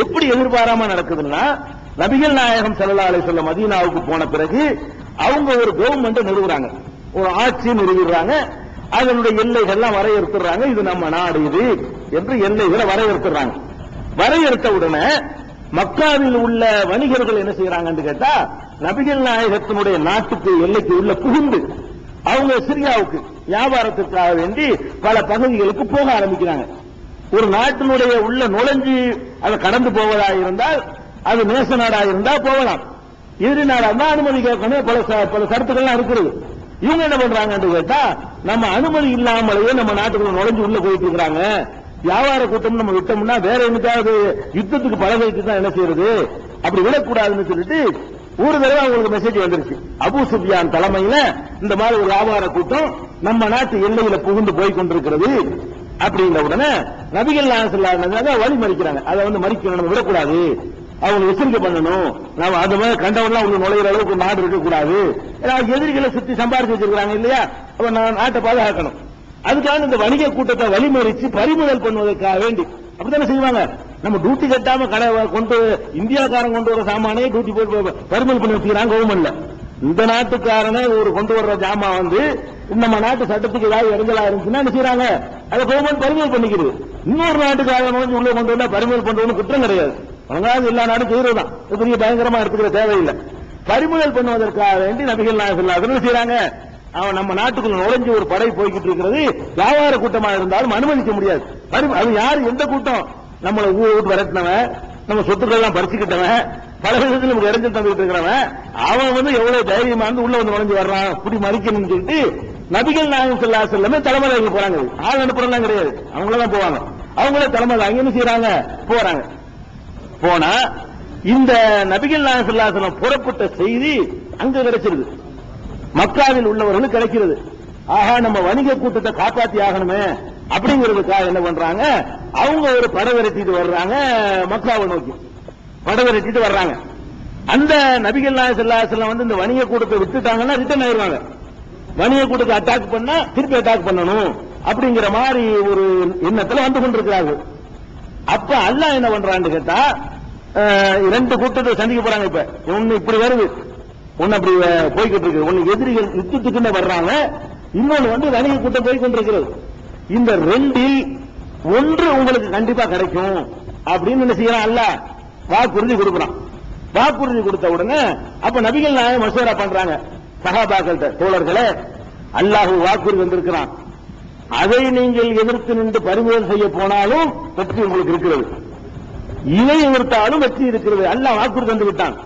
எப்படி எதிர்பாராம நடக்குதுன்னா, நபிகள் நாயகம் ஸல்லல்லாஹு அலைஹி வஸல்லம் மதீனாவுக்கு போன பிறகு அவங்க ஒரு கவர்மெண்ட் நிறுவுறாங்க, ஒரு ஆட்சி நிறுவிடுறாங்க. அதனுடைய எல்லைகள்லாம் வரையறுத்துறாங்க. இது நம்ம நாடு இது என்று எல்லைகளை வரையறுத்துறாங்க. வரையறுத்த உடனே மக்காவில் உள்ள வணிகர்கள் என்ன செய்யறாங்கன்னு கேட்டா, நபிகள் நாயகத்தினுடைய நாட்டுக்கு எல்லைக்கு உள்ள புகுந்து அவங்க சிரியாவுக்கு வியாபாரத்திற்காக வேண்டி பல பகுதிகளுக்கு போக ஆரம்பிக்கிறாங்க. ஒரு நாட்டினுடைய உள்ள நுழைஞ்சு அதை கடந்து போவதாக இருந்தால், அது நேச நாடாக இருந்தா போகலாம், எதிரி நாடா இருந்தா அனுமதி கேட்கணும். பல சரத்துக்கள்லாம் இருக்கிறது. இவங்க என்ன பண்றாங்கன்னு கேட்டா, நம்ம அனுமதி இல்லாமலேயே நம்ம நாட்டுக்குள்ள நுழைஞ்சு உள்ள போயிட்டு இருக்கிறாங்க. வியாபார கூட்டம் நம்ம விட்டோம்னா வேற என்னைக்காவது யுத்தத்துக்கு பழகைக்கு தான் என்ன செய்யறது, அப்படி விடக்கூடாதுன்னு சொல்லிட்டு ஒரு தடவை அவங்களுக்கு மெசேஜ் வந்துருச்சு. அபூ சுஃபியான் தலைமையில இந்த மாதிரி ஒரு வியாபார கூட்டம் நம்ம நாட்டு எல்லையில புகுந்து போய் கொண்டிருக்கிறது அப்படிங்கிற உடனே நபிகள் நாயகம் ஸல்லல்லாஹு அலைஹி வஸல்லம் வழி மறிக்கிறாங்க. அதை மறிக்கணும், விடக்கூடாது, அவங்க எச்சரிக்கை பண்ணணும். நாம அது மாதிரி கண்டவன்லாம் உங்களுக்கு நுழையிற அளவுக்கு நாடு இருக்கக்கூடாது. எதிரிகளை சுத்தி சம்பாதிச்சு வச்சிருக்காங்க இல்லையா, அப்ப நாட்டை பாதுகாக்கணும். அதுக்காக இந்த வணிக கூட்டத்தை வழிமறிச்சு பறிமுதல் பண்ணுவதற்காக வேண்டி அப்படித்தானே செய்வாங்க. நம்ம டியூட்டி கட்டாம கடை கொண்டு இந்தியாக்காரன் கொண்டு வர சாமானே டியூட்டி போட்டு பறிமுதல் பண்ணி வச்சுக்கிறாங்க கவர்மெண்ட்ல. இந்த நாட்டுக்காரனே ஒரு கொண்டு வர்ற ஜாமான் நம்ம நாட்டு சட்டத்துக்கு ஏதாவது இறங்கலா இருந்துச்சுன்னா என்ன செய்யறாங்க, அதை கவர்மெண்ட் பறிமுதல் பண்ணிக்கிறது. இன்னொரு நாட்டுக்காரன் உள்ள கொண்டு வந்தா பறிமுதல் பண்றதுன்னு குற்றம் கிடையாது. வழங்காது எல்லா நாடும் செய்யறதுதான், பெரிய பயங்கரமா எடுத்துக்கிற தேவையில்லை. பறிமுதல் பண்ணுவதற்காக வேண்டி நபிகள் நாயகம் ஸல்லல்லாஹு அலைஹி வஸல்லம் செய்யறாங்க. அவன் நம்ம நாட்டுக்குள்ள நுழைஞ்சு ஒரு படை போய்கிட்டு இருக்கிறது, வியாபார கூட்டமா இருந்தாலும் அனுமதிக்க முடியாது. அது யாரு, எந்த கூட்டம், நம்மளை ஊர் விட்டு விரட்டினவன், நம்ம சொத்துக்கள் எல்லாம் பறிச்சுக்கிட்டவன், பல விதத்தில் நமக்கு இறஞ்சல் தந்துட்டு இருக்கிறவன், அவன் எவ்வளவு தைரியமா இருந்து உள்ள வந்து நுழைஞ்சு வர்றான், இப்படி மறிக்கணும்னு சொல்லிட்டு நபிகள் நாயகம் ஸல்லல்லாஹு அலைஹி வஸல்லம் தலைமையில போறாங்க. ஆள் அனுப்புறதுலாம் கிடையாது, அவங்களதான் போவாங்க. அவங்களே தலைமையில அங்க என்ன செய்யறாங்க, போறாங்க. போனா இந்த நபிகள் நாயகம் ஸல்லல்லாஹு அலைஹி வஸல்லம் புறப்பட்ட செய்தி அங்க கிடைச்சிருது, மக்காவில் உள்ளவர்களுக்கு கிடைக்கிறது. ஆஹா, நம்ம வணிக கூட்டத்தை காப்பாத்தி ஆகணுமே அப்படிங்கிறதுக்காக என்ன பண்றாங்க, அவங்க ஒரு படை விரட்டிட்டு வர்றாங்க, மக்காவை நோக்கி படை விரட்டிட்டு வர்றாங்க. அந்த நபிகள் நாயகம் ஸல்லல்லாஹு அலைஹி வஸல்லம் இந்த வணிக கூட்டத்தை விட்டுட்டாங்கன்னா ரிட்டர்ன் ஆயிடுவாங்க. வணிக கூட்டத்தை அட்டாக் பண்ணா திருப்பி அட்டாக் பண்ணணும் அப்படிங்கிற மாதிரி ஒரு எண்ணத்துல வந்து கொண்டிருக்கிறார்கள். அப்ப அல்லாஹ் என்ன பண்றான்னு கேட்டா, ரெண்டு கூட்டத்தை சந்திக்க போறாங்க. இப்ப ஒண்ணு இப்படி வருது, ஒன்னு அப்படி போய்கிட்டு இருக்கு. ஒன்னு எதிரிகள் யுத்தத்துக்குன்னு வர்றாங்க, இன்னொன்னு வணிக கூட்டம் போய் கொண்டிருக்கிறது. இந்த ரெண்டில் ஒன்று உங்களுக்கு கண்டிப்பா கிடைக்கும் அப்படின்னு என்ன செய்யறான், அல்லாஹ் வாக்குறுதி கொடுக்கிறான். வாக்குறுதி கொடுத்த உடனே அப்ப நபிகள் நாயகம் மசூரா பண்றாங்க சஹாபாக்கள்கிட்ட, தோழர்களே, அல்லாஹ் வாக்குறுதி வந்திருக்கிறான், அதை நீங்கள் எதிர்த்து நின்று பறிமுதல் செய்ய போனாலும் வெற்றி உங்களுக்கு இருக்கிறது, இதை எதிர்த்தாலும் வெற்றி இருக்கிறது. அல்லாஹ் வாக்குறுதி வந்து விட்டான்.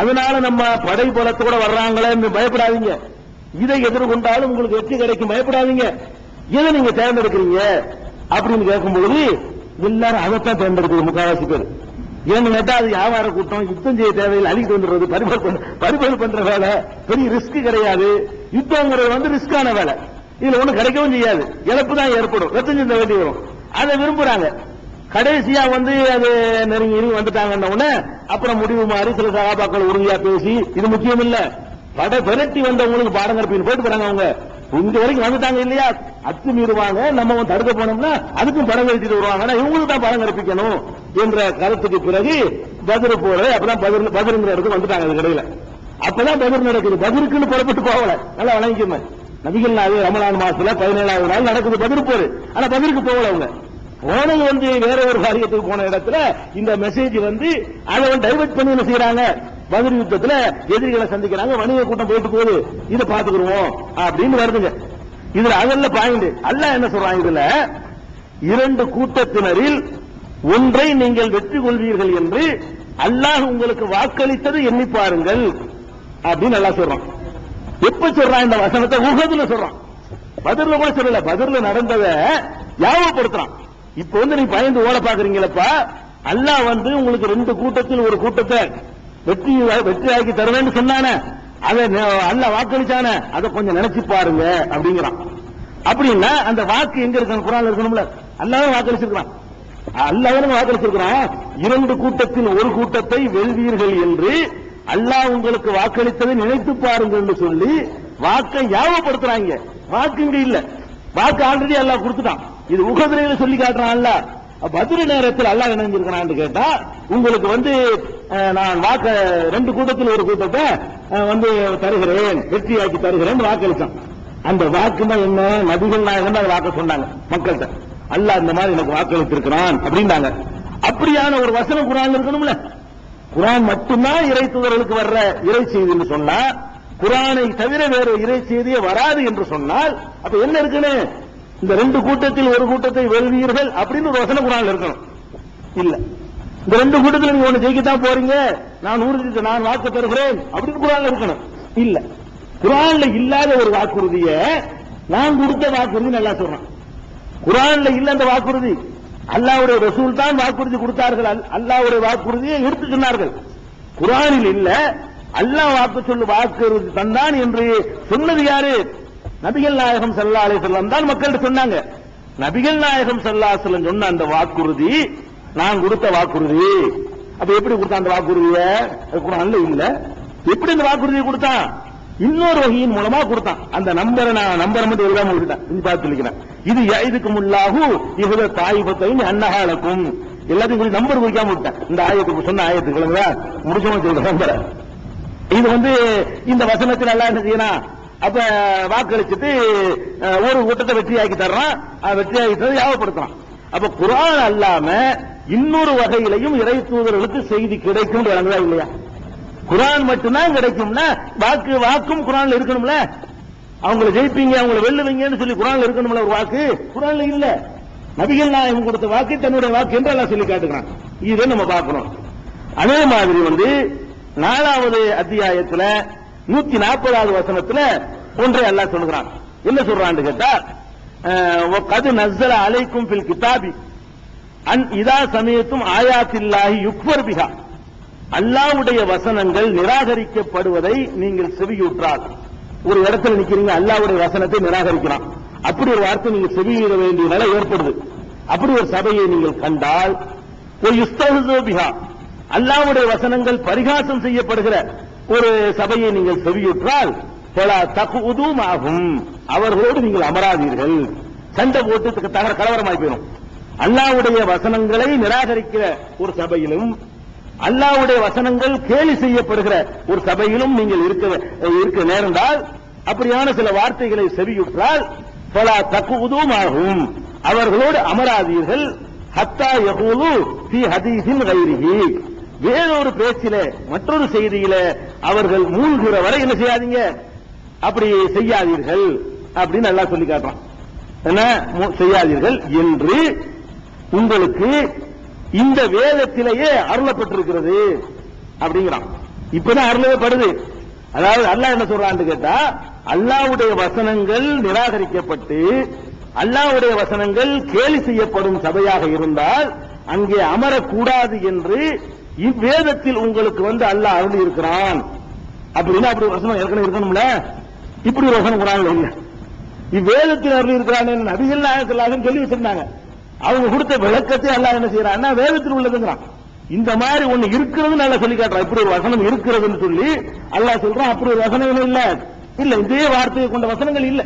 அதனால நம்ம படை பலத்தோட வர்றாங்களே பயப்படாதீங்க, இதை எதிர்கொண்டாலும் உங்களுக்கு வெற்றி கிடைக்கும், பயப்படாதீங்க. எதை நீங்க தேர்ந்தெடுக்கிறீங்க அப்படின்னு கேட்கும் பொழுது எல்லாரும் அதைத்தான் தேர்ந்தெடுக்கிறது முக்காவாசி பேர். ஏன்னு கேட்டா அது வியாபார கூட்டம், யுத்தம் செய்ய தேவையில் அழித்து வந்துடுறது, பறிமுதல் பண்ற வேலை, பெரிய ரிஸ்க் கிடையாது. யுத்தங்கிறது ரிஸ்கான வேலை, இதுல ஒண்ணு கிடைக்கவும் செய்யாது, இழப்பு தான் ஏற்படும், ரத்தம் சிந்த வேண்டி வரும். அதை விரும்புறாங்க. கடைசியா அது நெருங்கி வந்துட்டாங்கன்னு அப்புறம் முடிவு மாறி சில சகாபாக்கள் உறுதியா பேசி, இது முக்கியம் இல்ல, படை விரட்டி வந்தவங்களுக்கு பாடம் கற்பின்னு போயிட்டு போறாங்க. அவங்க இங்க வரைக்கும் வந்துட்டாங்க இல்லையா, அத்துமீறுவாங்க, நம்ம தடுக்க போனோம்னா அதுக்கும் படம் கழிச்சிட்டு வருவாங்க, இவங்களுக்கு தான் படம் கற்பிக்கணும் என்ற கருத்துக்கு பிறகு பத்ர் போற, அப்பதான் பத்ருங்கிற இடத்துக்கு வந்துட்டாங்க. அது கடையில அப்பதான் பத்ர் நடக்குது. பத்ருக்குன்னு புறப்பட்டு போகல, நல்லா வழங்கிக்கணும். நபிகள் நாயகம் ரமலான் மாசத்துல 17வது நாள் நடக்குது பத்ர் போரு, ஆனா பத்ருக்கு போகல. அவங்க போனது வேற ஒரு காரியத்துக்கு போன இடத்துல இந்த மெசேஜ் அதை டைவர்ட் பண்ணி என்ன செய்யறாங்க, பத்ர் யுத்தத்துல எதிரிகளை சந்திக்கிறாங்க, வணிக கூட்டம் போயிட்டு போகுது, இதை பாத்துக்கிடுவோம் அப்படின்னு வருதுங்க. இதுல அதல்ல பாயிண்ட். அல்லாஹ் என்ன சொல்றாங்க, இதுல இரண்டு கூட்டத்தினரில் ஒன்றை நீங்கள் வெற்றி கொள்வீர்கள் என்று அல்லாஹ் உங்களுக்கு வாக்களித்தது எண்ணி பாருங்கள் அப்படின்னு அல்லாஹ் சொல்றான். எப்ப சொல்றான் இந்த வசனத்தை? உஹதுல சொல்றான், பத்ர்ல கூட சொல்லல. பத்ர்ல நடந்ததை ஞாபகப்படுத்துறான். இப்ப நீ பயந்து ஓட பாக்குறீங்களப்பா, அல்லாஹ் உங்களுக்கு ரெண்டு கூட்டத்தில் ஒரு கூட்டத்தை வெற்றியாக்கி தருவேன்னு சொன்னானே, அதை அல்லாஹ் வாக்களிச்சானே, அதை கொஞ்சம் நினைச்சு பாருங்க அப்படிங்கிறான். அப்படின்னா அந்த வாக்கு எங்க இருக்கு? குர்ஆன்ல இருக்கணும்ல. அல்லாஹ் வாக்களிச்சிருக்கான், அல்லாஹ் வாக்களிச்சிருக்கான். இரண்டு கூட்டத்தில் ஒரு கூட்டத்தை வெல்வீர்கள் என்று அல்லாஹ் உங்களுக்கு வாக்களித்ததை நினைத்து பாருங்கள் என்று சொல்லி வாக்கை ஞாபகப்படுத்துறாங்க. வாக்கு இங்க இல்ல, வாக்கு ஆல்ரெடி அல்லாஹ் கொடுத்துட்டான். இது உஹதுல சொல்லி காட்டுறான் அல்லாஹ். பத்ரு நேரத்தில் அல்லாஹ் என்ன செஞ்சிருக்கான்னு கேட்டா, உங்களுக்கு வந்து நான் வாக்க 2 கூட்டத்தில் ஒரு கூட்டத்தை வந்து தருகிறேன், வெற்றியாக்கி தருகிறேன் வாக்களிச்சான். அந்த வாக்குன்னா என்ன? நபிகள் நாயகம் தான் வாக்க சொன்னாங்க மக்கள்கிட்ட. அல்லாஹ் இந்த மாதிரி எனக்கு வாக்களித்திருக்கிறான் அப்படின்னாங்க. அப்படியான ஒரு வசனம் குர்ஆன்ல இருக்கணும்ல. குர்ஆன் மட்டும்தான் இறை தூதர்களுக்கு வர்ற இறை செய்தின்னு சொன்னா, குர்ஆனை தவிர வேற இறை செய்தியே வராது என்று சொன்னால் அப்ப என்ன இருக்குன்னு, இந்த 2 கூட்டத்தில் ஒரு கூட்டத்தை வெல்வீர்கள் அப்படின்னு ஒரு வசனம் குர்ஆன்ல இருக்கணும். இல்ல, இந்த 2 கூட்டத்தில் நீங்க ஒண்ணு ஜெயிக்கத்தான் போறீங்க, நான் வாக்கு தருகிறேன் அப்படின்னு குர்ஆன்ல இருக்கணும். இல்ல, குர்ஆன்ல இல்லாத ஒரு வாக்குறுதிய நான் கொடுத்த வாக்குறுதி நல்லா சொல்றான். குர்ஆன்ல இல்ல அந்த வாக்குறுதி. அல்லாஹ்வுடைய ரசூல் தான் வாக்குறுதி கொடுத்தார்கள். அல்லாஹ்வுடைய வாக்குறுதியை எடுத்து சொன்னார்கள். குர்ஆனில் இல்ல. அல்லாஹ் வாக்குறுதி தந்தான் என்று சொன்னது யாரு? நபிகள் நாயகம் ஸல்லல்லாஹு அலைஹி வஸல்லம் தான் மக்கள்கிட்ட சொன்னாங்க. நபிகள் நாயகம் ஸல்லல்லாஹு அலைஹி வஸல்லம் சொன்ன அந்த வாக்குறுதி நான் கொடுத்த வாக்குறுதி. அப்ப எப்படி கொடுத்தான் அந்த வாக்குறுதியை? குர்ஆன்ல இல்ல. எப்படி அந்த வாக்குறுதியை கொடுத்தான்? இன்னொரு வகையின் மூலமா கொடுத்தான். அந்த நம்பரை மட்டும் எழுதாம விட்டுட்டேன். இங்க பார்த்து சொல்லிக்கிறேன். இது யஇதுகுமுல்லாஹு இஹ்த தாயிஃபத்தைன் அன்னஹாலக்கும். எல்லாத்தையும் சொல்லி நம்பர் குறிக்காம விட்டேன். இந்த ஆயத்துக்கு சொன்ன ஆயத்துக்களுங்க முடிச்சமா சொல்ற நம்பரை. இது வந்து இந்த வசனத்தில் எல்லாம் என்ன செய்யணும்? அப்ப வாக்களிச்சுட்டு ஒரு கூட்டத்தை வெற்றியாக்கி தர்றான். வெற்றியாக்கி தரது யாவப்படுத்துறான். அப்ப குர்ஆன் அல்லாம இன்னொரு வகையிலையும் இறை தூதர்களுக்கு செய்தி கிடைக்கும் விளங்குதா இல்லையா? குர்ஆன் மட்டும்தான் கிடைக்கும்னா வாக்கும் குர்ஆன்ல இருக்கணும்ல. அவங்களை ஜெயிப்பீங்க, அவங்களை வெல்லுவீங்கன்னு சொல்லி குர்ஆன்ல இருக்கணும்ல ஒரு வாக்கு. குர்ஆன்ல இல்ல. நபிகள் நாயகம் கொடுத்த வாக்கு தன்னுடைய வாக்கு என்று எல்லாம் சொல்லி காட்டுகிறான். இதை நம்ம பார்க்கணும். அதே மாதிரி வந்து 4வது அத்தியாயத்துல 140வது வசனத்துல ஒன்றை அல்லாஹ் சொல்கிறான். என்ன சொல்றான்னு கேட்டா, கது நஸ்ஸல அலைக்கும் ஃபில் கிதாபி அன் இதா சமயத்தும் ஆயாத்தில்லாஹி யுக்ஃபர் பிஹா. அல்லாஹ்வுடைய வசனங்கள் நிராகரிக்கப்படுவதை நீங்கள் செவியுற்றால், ஒரு இடத்துல நிக்கிறீங்க, அல்லாஹ்வுடைய வசனத்தை நிராகரிக்கிறான், அப்படி ஒரு வார்த்தை நீங்க செவியிட வேண்டிய நிலை ஏற்படுது. அப்படி ஒரு சபையை நீங்கள் கண்டால், ஒரு யுஸ்தஹ்ஸு பிஹா, அல்லாஹ்வுடைய வசனங்கள் பரிகாசம் செய்யப்படுகிற ஒரு சபையை நீங்கள் செவியுற்றால், பலா தகுது மாகும், அவர்களோடு நீங்கள் அமராதீர்கள். சண்டை போட்டு கலவரமாய் போயிடும். அல்லாஹ்வுடைய வசனங்களை நிராகரிக்கிற ஒரு சபையிலும், அல்லாஹ்வுடைய வசனங்கள் கேலி செய்யப்படுகிற ஒரு சபையிலும் நீங்கள் இருக்க நேர்ந்தால், அப்படியான சில வார்த்தைகளை செவியுற்றால், பலா தகுது மாகும், அவர்களோடு அமராதீர்கள். ஹத்தா யகூலு ஃபீ ஹதீஸின் கைரிஹி, வேறொரு பேச்சில மற்றொரு செய்தியில அவர்கள் மூழ்கிற வரை என்ன செய்யாதீங்க, அப்படி செய்யாதீர்கள் அப்படின்னு நல்லா சொல்லி காட்டுறான். என்ன செய்யாதீர்கள் என்று உங்களுக்கு இந்த வேதத்திலேயே அருளப்பட்டிருக்கிறது அப்படிங்கிறான். இப்பதான் அருளப்படுது. அதாவது அல்லாஹ் என்ன சொல்றான்னு கேட்டா, அல்லாஹ்வுடைய வசனங்கள் நிராகரிக்கப்பட்டு அல்லாஹ்வுடைய வசனங்கள் கேலி செய்யப்படும் சபையாக இருந்தால் அங்கே அமரக்கூடாது என்று இவ்வேதத்தில் உங்களுக்கு வந்து அல்லாஹ் அருளி இருக்கிறான் அப்படின்னா, அப்படி வசனம் ஏற்கனவே இருக்கணும்ல. இப்படி ஒரு வசனம் குர்ஆன்ல இல்ல. இவ்வேதத்தில் அருளி இருக்கிறான் நபிகள் நாயகம் சொல்லி வச்சிருந்தாங்க. அவங்க கொடுத்த விளக்கத்தை அல்லாஹ் என்ன செய்யறான்னா வேதத்தில் உள்ளதுங்கிறான். இந்த மாதிரி ஒண்ணு இருக்கிறது நல்லா சொல்லி காட்டுறான். இப்படி ஒரு வசனம் இருக்கிறதுன்னு சொல்லி அல்லாஹ் சொல்றான். அப்படி ஒரு வசனம் இல்ல இல்ல, இதே வார்த்தையை கொண்ட வசனங்கள் இல்ல.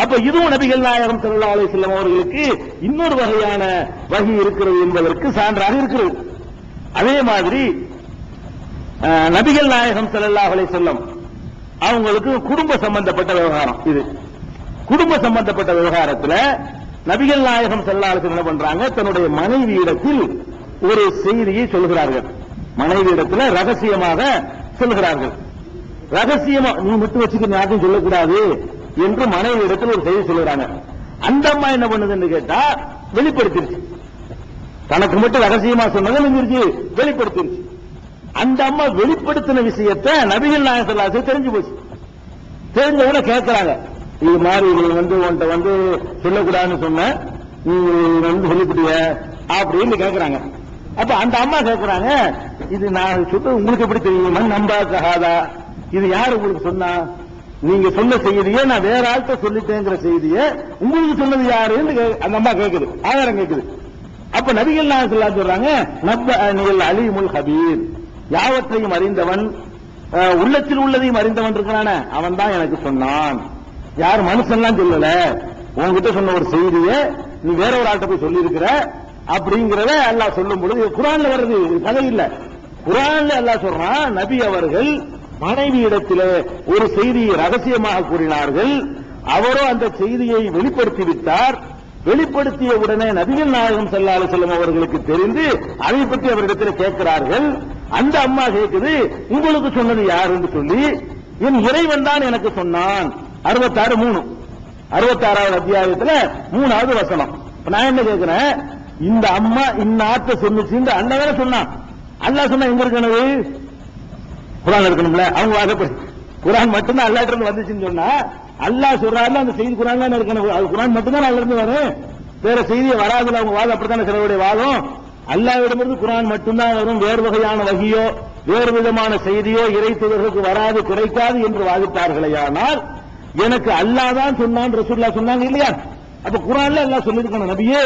அப்ப இதுவும் நபிகள் நாயகம் ஸல்லல்லாஹு அலைஹி வஸல்லம் அவர்களுக்கு இன்னொரு வகையான வஹி இருக்கிறது என்பதற்கு சான்றாக இருக்கிறது. அதே மாதிரி நபிகள் நாயகம் ஸல்லல்லாஹு அலைஹி வஸல்லம் அவங்களுக்கு குடும்ப சம்பந்தப்பட்ட விவகாரம் இது. குடும்ப சம்பந்தப்பட்ட விவகாரத்துல நபிகள் நாயகம் ஸல்லல்லாஹு அலைஹி வஸல்லம் என்ன பண்றாங்க, தன்னுடைய மனைவியிடத்தில் ஒரு செய்தியை சொல்கிறார்கள். மனைவியிடத்துல ரகசியமாக சொல்கிறார்கள். ரகசியமா நீ மட்டும் வச்சுக்க, யாருக்கும் சொல்லக்கூடாது என்று மனைவியிடத்தில் ஒரு செய்தி சொல்கிறாங்க. அந்த அம்மா என்ன பண்ணுதுன்னு கேட்டா வெளிப்படுத்திருச்சு. தனக்கு மட்டும் ரகசியமா சொன்னதை நினைஞ்சிருச்சு, வெளிப்படுத்திருச்சு. அந்த அம்மா வெளிப்படுத்தின விஷயத்தை நபிகள் நாயகம் ஸல்லல்லாஹு அலைஹி வஸல்லம் தெரிஞ்சு போச்சு. தெரிஞ்சவங்க கேட்கிறாங்க, இது மாதிரி நீ வந்து உன்கிட்ட வந்து சொல்லக்கூடாதுன்னு சொன்ன, நீ வந்து சொல்லிவிட்டிய அப்படின்னு கேட்கிறாங்க. அப்ப அந்த அம்மா கேட்கிறாங்க, இது நான் சொல்ல உங்களுக்கு எப்படி தெரியுமா, நம்பாதா, இது யாரு உங்களுக்கு சொன்னா, நீங்க சொன்ன செய்தியை நான் வேற ஆள்கிட்ட சொல்லிட்டேங்கிற செய்தியை உங்களுக்கு சொன்னது யாருன்னு அந்த அம்மா கேட்குது, ஆதாரம் கேட்குது. அப்ப நபிகள் நாயகம் ஸல்லல்லாஹு அலைஹி வஸல்லம் சொல்றாங்க, நப்பஅனில் அலீமுல் ஹபீர், யாவற்றையும் அறிந்தவன், உள்ளத்தில் உள்ளதையும் அறிந்தவன் இருக்கிறான, அவன் தான் எனக்கு சொன்னான். யார் மனுஷன்லாம் சொல்லல, உன்கிட்ட சொன்ன ஒரு செய்தியை நீ வேற ஒரு ஆள்கிட்ட போய் சொல்லி இருக்கிற, அப்படிங்கறத அல்லாஹ் சொல்லும் பொழுது குர்ஆன்ல வருது, கதை இல்ல. குர்ஆன்ல அல்லாஹ் சொல்றான், நபி அவர்கள் மனைவியிடத்திலே ஒரு செய்தியை ரகசியமாக கூறினார்கள். அவரோ அந்த செய்தியை வெளிப்படுத்தி விட்டார். வெளிப்படுத்திய உடனே நபிகள் நாயகம் ஸல்லல்லாஹு அலைஹி வஸல்லம் அவர்களுக்கு தெரிந்து அதை பற்றி அவரிடத்தில் கேட்கிறார்கள். அந்த அம்மா கேட்குது, உங்களுக்கு சொன்னது யார் என்று சொல்லி, என் இறைவன் தான் எனக்கு சொன்னான். 66வது அத்தியாயத்துல 3வது வசனம். நான் என்ன கேட்கிறேன், இந்த அம்மா இன்னாத்த சொன்னுச்சு அண்ணன் சொன்னான். அல்லாஹ் சொன்னா எங்க இருக்கணும்? குர்ஆன் இருக்கணும்ல. அவங்க வாதப்படி குர்ஆன் மட்டும்தான் அல்லாஹ்ட்ட இருந்து வந்துச்சுன்னு சொன்னா, அல்லாஹ் சொல்றாருல அந்த செய்தி குர்ஆன்ல இருக்கணும். அது குர்ஆன் மட்டும்தான் அல்லாஹ்ல இருந்து வரும், வேற செய்தியே வராதுல. அவங்க வாதம் அப்படித்தானே சிலருடைய வாதம். அல்லாஹ்விடமிருந்து குர்ஆன் மட்டும்தான் வரும், வேறு வகையான வகியோ வேறு விதமான செய்தியோ இறை தூதர்களுக்கு வராது, கிடைக்காது என்று வாதிட்டார்களேயானால், எனக்கு அல்லாஹ் தான் சொன்னான் ரசூலுல்லாஹ் சொன்னாங்க இல்லையா? அப்ப குர்ஆன்ல அல்லாஹ் சொல்லிருக்கணும், நபியே